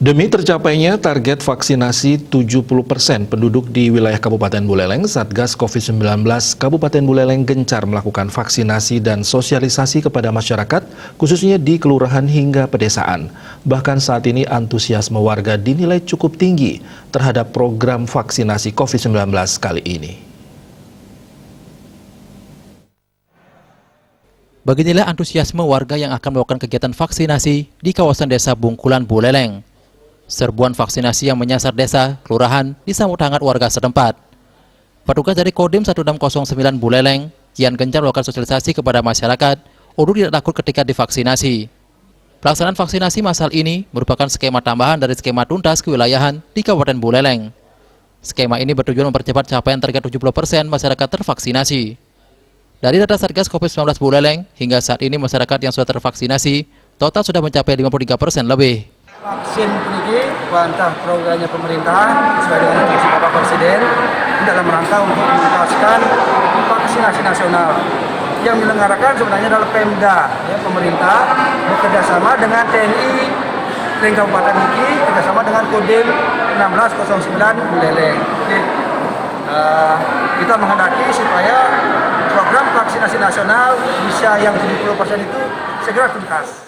Demi tercapainya target vaksinasi 70% penduduk di wilayah Kabupaten Buleleng, Satgas COVID-19 Kabupaten Buleleng gencar melakukan vaksinasi dan sosialisasi kepada masyarakat, khususnya di kelurahan hingga pedesaan. Bahkan saat ini antusiasme warga dinilai cukup tinggi terhadap program vaksinasi COVID-19 kali ini. Beginilah antusiasme warga yang akan melakukan kegiatan vaksinasi di kawasan desa Bungkulan, Buleleng. Serbuan vaksinasi yang menyasar desa, kelurahan, disambut hangat warga setempat. Petugas dari Kodim 1609 Buleleng kian gencar melakukan sosialisasi kepada masyarakat untuk tidak takut ketika divaksinasi. Pelaksanaan vaksinasi massal ini merupakan skema tambahan dari skema tuntas kewilayahan di Kabupaten Buleleng. Skema ini bertujuan mempercepat capaian target 70% masyarakat tervaksinasi. Dari data Satgas COVID-19 Buleleng, hingga saat ini masyarakat yang sudah tervaksinasi total sudah mencapai 53% lebih. Vaksin ini bantah programnya pemerintah sesuai dengan instruksi Bapak Presiden dalam rangka untuk menuntaskan vaksinasi nasional yang dilenggarakan sebenarnya adalah Pemda, ya, pemerintah bekerjasama dengan TNI dan Kabupaten Niki, bekerjasama dengan Kodim 1609 Buleleng. Kita menghendaki supaya program vaksinasi nasional bisa yang 70% itu segera tuntas.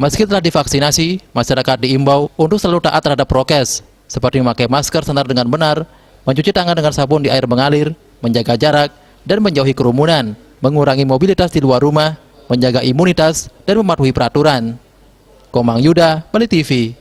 Meski telah divaksinasi, masyarakat diimbau untuk selalu taat terhadap prokes, seperti memakai masker senar dengan benar, mencuci tangan dengan sabun di air mengalir, menjaga jarak, dan menjauhi kerumunan, mengurangi mobilitas di luar rumah, menjaga imunitas, dan mematuhi peraturan. Komang Yuda, Bali TV.